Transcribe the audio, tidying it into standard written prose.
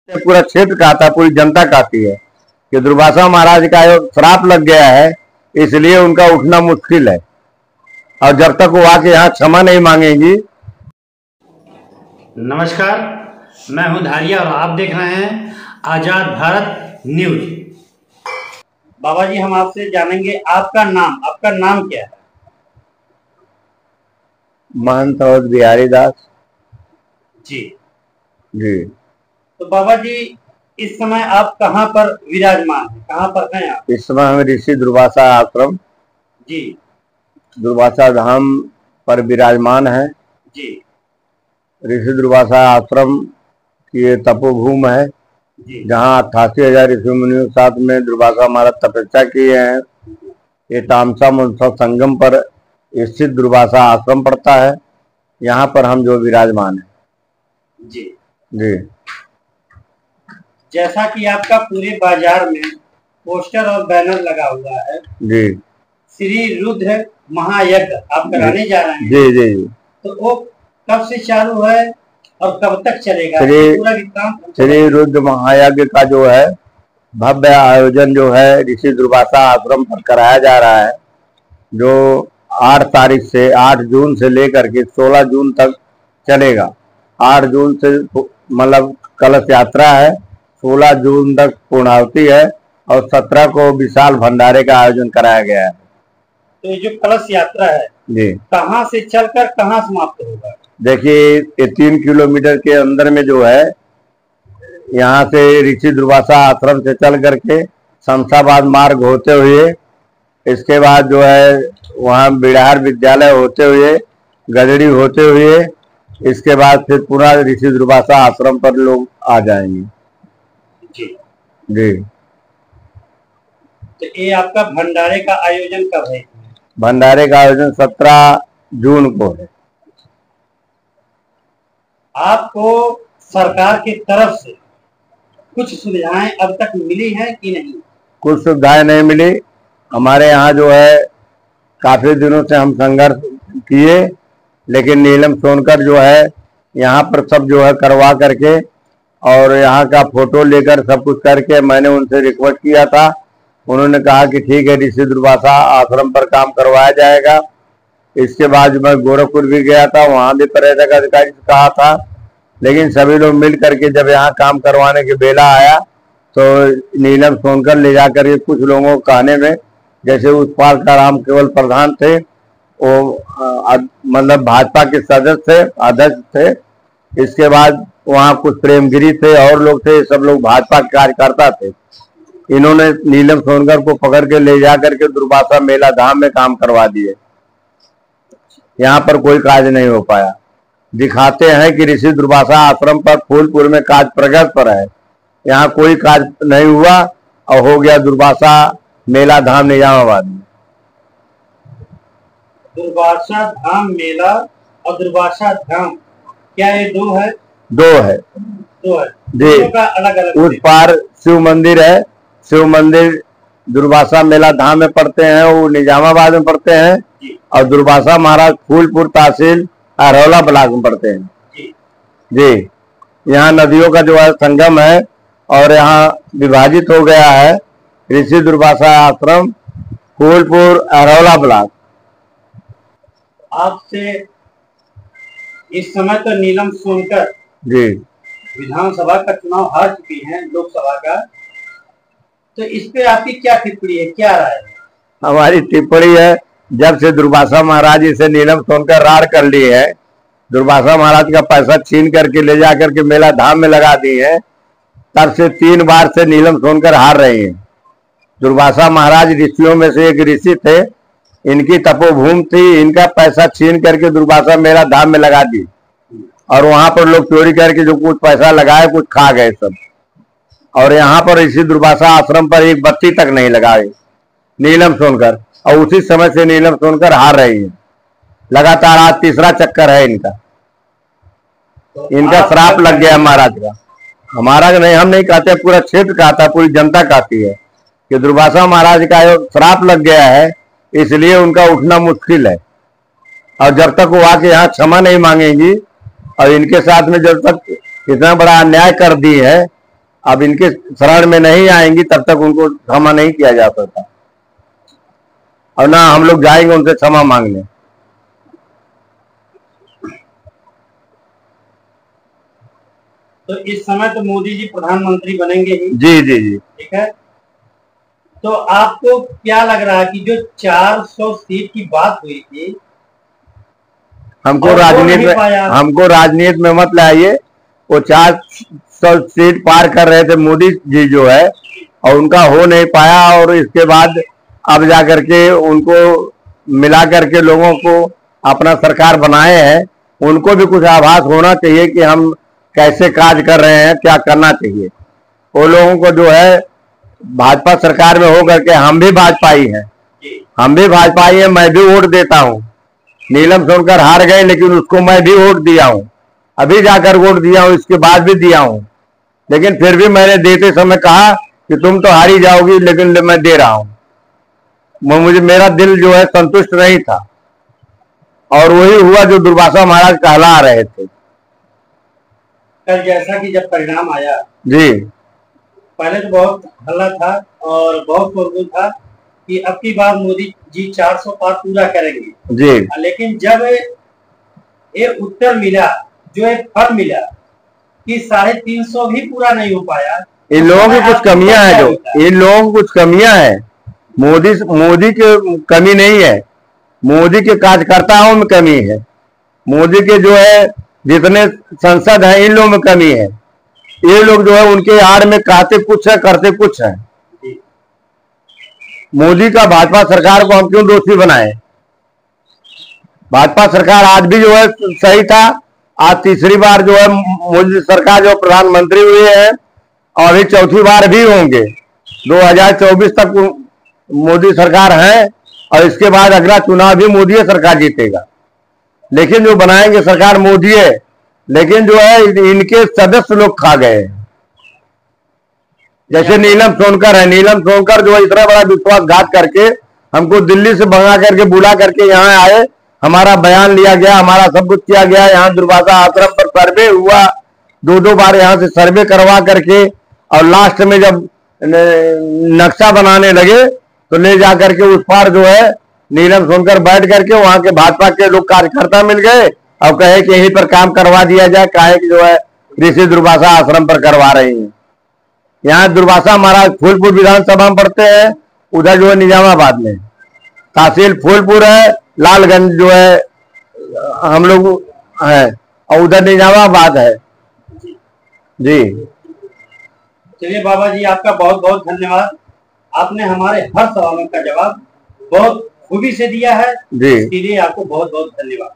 पूरा क्षेत्र कहता है, पूरी जनता कहती है कि दुर्वासा महाराज का श्राप लग गया है, इसलिए उनका उठना मुश्किल है। और जब तक वो आके यहाँ क्षमा नहीं मांगेंगी। नमस्कार, मैं हूं धारिया और आप देख रहे हैं आजाद भारत न्यूज। बाबा जी, हम आपसे जानेंगे आपका नाम क्या है? महंत और बिहारी दास जी। तो बाबा जी, इस समय आप कहाँ पर विराजमान हैं? कहाँ पर हैं आप? इस समय हम ऋषि दुर्वासा आश्रम जी, दुर्वासा धाम पर विराजमान है। जी। ऋषि दुर्वासा आश्रम की ये तपोभूमि है, जहाँ 88,000 ऋषि मुनियों के साथ में दुर्वासा महाराज तपस्या किए हैं। ये तामसा मनसा संगम पर स्थित दुर्वासा आश्रम पड़ता है। यहाँ पर हम जो विराजमान है। जी। जैसा कि आपका पूरे बाजार में पोस्टर और बैनर लगा हुआ है। जी। श्री रुद्र महायज्ञ आप कराने जा रहे हैं। जी। तो वो कब से चालू है और कब तक चलेगा? श्री रुद्र महायज्ञ का जो है भव्य आयोजन जो है ऋषि दुर्वासा आश्रम पर कराया जा रहा है, जो 8 जून से लेकर के 16 जून तक चलेगा। 8 जून से मतलब कलश यात्रा है, 16 जून तक पूर्णाहुति है और 17 को विशाल भंडारे का आयोजन कराया गया है। तो ये जो कलश यात्रा है जी, कहाँ से चलकर कहाँ समाप्त होगा? देखिए, ये 3 किलोमीटर के अंदर में जो है, यहाँ से ऋषि दुर्वासा आश्रम से चल करके शमशाबाद मार्ग होते हुए, इसके बाद जो है वहाँ बिहार विद्यालय होते हुए, गदड़ी होते हुए, इसके बाद फिर पूरा ऋषि दुर्वासा आश्रम पर लोग आ जाएंगे। जी। तो ये आपका भंडारे का आयोजन कब है? भंडारे का आयोजन 17 जून को है। आपको सरकार की तरफ से कुछ सुविधाएं अब तक मिली हैं कि नहीं? कुछ सुविधाएं नहीं मिली। हमारे यहाँ जो है काफी दिनों से हम संघर्ष किए, लेकिन नीलम सोनकर जो है यहाँ पर सब जो है करवा करके और यहाँ का फोटो लेकर सब कुछ करके मैंने उनसे रिक्वेस्ट किया था। उन्होंने कहा कि ठीक है, ऋषि दुर्वासा आश्रम पर काम करवाया जाएगा। इसके बाद मैं गोरखपुर भी गया था, वहाँ भी पर्यटक अधिकारी से कहा था, लेकिन सभी लोग मिल करके जब यहाँ काम करवाने के बेला आया तो नीलम सोनकर ले जाकर के कुछ लोगों को कहने में, जैसे उत्पाल का राम केवल प्रधान थे, वो मतलब भाजपा के सदस्य थे, अध्यक्ष थे। इसके बाद वहाँ कुछ प्रेमगिरी थे और लोग थे, सब लोग भाजपा के कार्यकर्ता थे। इन्होंने नीलम सोनकर को पकड़ के ले जा करके दुर्वासा मेला धाम में काम करवा दिए। यहाँ पर कोई कार्य नहीं हो पाया। दिखाते हैं कि ऋषि दुर्वासा आश्रम पर फूलपुर में कार्य प्रगति पर है, यहाँ कोई कार्य नहीं हुआ और हो गया दुर्वासा मेला धाम निजामाबाद में। दुर्वासा धाम मेला और दुर्वासा धाम, क्या ये दो है? दो है जी। अलग उस पार शिव मंदिर है, शिव मंदिर दुर्वासा मेला धाम में पड़ते हैं, वो निजामाबाद में पड़ते हैं। और दुर्वासा महाराज फूलपुर तहसील अरौला ब्लॉक में पड़ते हैं। जी। यहाँ नदियों का जो है संगम है और यहाँ विभाजित हो गया है ऋषि दुर्वासा आश्रम फूलपुर अरौला ब्लॉक। आपसे इस समय तो नीलम सोनकर जी विधानसभा का चुनाव हार चुकी हैं, लोकसभा का, तो इस पे आपकी क्या टिप्पणी है, क्या राय है? हमारी टिप्पणी है, जब से दुर्वासा महाराज इसे नीलम सोनकर रार कर ली है, दुर्वासा महाराज का पैसा छीन करके ले जा करके मेला धाम में लगा दी है, तब से 3 बार से नीलम सोनकर हार रही हैं। दुर्वासा महाराज ऋषियों में से एक ऋषि थे, इनकी तपोभूमि थी, इनका पैसा छीन करके दुर्वासा मेला धाम में लगा दी और वहां पर लोग चोरी करके जो कुछ पैसा लगाए कुछ खा गए सब। और यहाँ पर ऋषि दुर्वासा आश्रम पर एक बत्ती तक नहीं लगाए नीलम सोनकर, और उसी समय से नीलम सोनकर हार रही है। लगातार आज 3रा चक्कर है इनका। इनका श्राप लग गया महाराज का। हमारा नहीं, हम नहीं कहते, पूरा क्षेत्र कहता है, पूरी जनता कहती है कि दुर्वासा महाराज का श्राप लग गया है, इसलिए उनका उठना मुश्किल है। और जब तक वो आके यहाँ क्षमा नहीं मांगेंगी और इनके साथ में जब तक इतना बड़ा अन्याय कर दी है, अब इनके शरण में नहीं आएंगी तब तक उनको क्षमा नहीं किया जा सकता, और ना हम लोग जाएंगे उनसे क्षमा मांगने। तो इस समय तो मोदी जी प्रधानमंत्री बनेंगे ही। जी जी जी। ठीक है, तो आपको क्या लग रहा है कि जो 400 सीट की बात हुई थी, हमको राजनीति में मत लाइए। वो 400 सीट पार कर रहे थे मोदी जी जो है, और उनका हो नहीं पाया, और इसके बाद अब जा करके उनको मिला करके लोगों को अपना सरकार बनाए हैं। उनको भी कुछ आभास होना चाहिए कि हम कैसे कार्य कर रहे हैं, क्या करना चाहिए। वो लोगों को जो है भाजपा सरकार में हो करके, हम भी भाजपाई हैं, मैं भी वोट देता हूँ। नीलम सोनकर हार गए, लेकिन उसको मैं भी वोट दिया हूँ, अभी जाकर वोट दिया हूँ, इसके बाद भी दिया हूँ। लेकिन फिर भी मैंने देते समय कहा कि तुम तो हारी जाओगी, लेकिन मैं दे रहा हूँ। मुझे मेरा दिल जो है संतुष्ट नहीं था, और वही हुआ जो दुर्वासा महाराज कहला रहे थे। कल जैसा कि जब परिणाम आया जी, पहले तो बहुत हल्ला था और बहुत शोरगुल था कि अब की बार मोदी जी 400 पार पूरा करेंगे जी। लेकिन जब ये उत्तर मिला, जो एक फल मिला कि 350 भी पूरा नहीं हो पाया, इन लोगों की कुछ कमियां हैं, जो इन लोगों की कुछ कमियां हैं। मोदी के कमी नहीं है, मोदी के कार्यकर्ताओं में कमी है। मोदी के जो है जितने संसद हैं, इन लोगों में कमी है। ये लोग जो है उनके आड़ में कहते कुछ है, करते कुछ है। मोदी का भाजपा सरकार को हम क्यों दोषी बनाए? भाजपा सरकार आज भी जो है सही था। आज तीसरी बार जो है मोदी सरकार जो प्रधानमंत्री हुए हैं, और अभी चौथी बार भी होंगे। 2024 तक मोदी सरकार है, और इसके बाद अगला चुनाव भी मोदी सरकार जीतेगा। लेकिन जो बनाएंगे सरकार मोदी है, लेकिन जो है इनके सदस्य लोग खा गए। जैसे नीलम सोनकर है, नीलम सोनकर जो है इतना बड़ा विश्वासघात करके हमको दिल्ली से भगा करके बुला करके यहाँ आए, हमारा बयान लिया गया, हमारा सब कुछ किया गया। यहाँ दुर्वासा आश्रम पर सर्वे हुआ, 2-2 बार यहाँ से सर्वे करवा करके, और लास्ट में जब नक्शा बनाने लगे तो ले जा करके उस पार जो है नीलम सोनकर बैठ करके वहां के भाजपा के लोग कार्यकर्ता मिल गए और कहे कि यहीं पर काम करवा दिया जाए। काहे कि जो है ऋषि दुर्वासा आश्रम पर करवा रही हैं। यहाँ दुर्वासा महाराज फूलपुर विधानसभा में पढ़ते हैं, उधर जो है निजामाबाद में तहसील फूलपुर है, लालगंज जो है हम लोग है, और उधर निजामाबाद है। जी चलिए बाबा जी, आपका बहुत बहुत धन्यवाद। आपने हमारे हर सवालों का जवाब बहुत खूबी से दिया है, इसके लिए आपको बहुत बहुत धन्यवाद।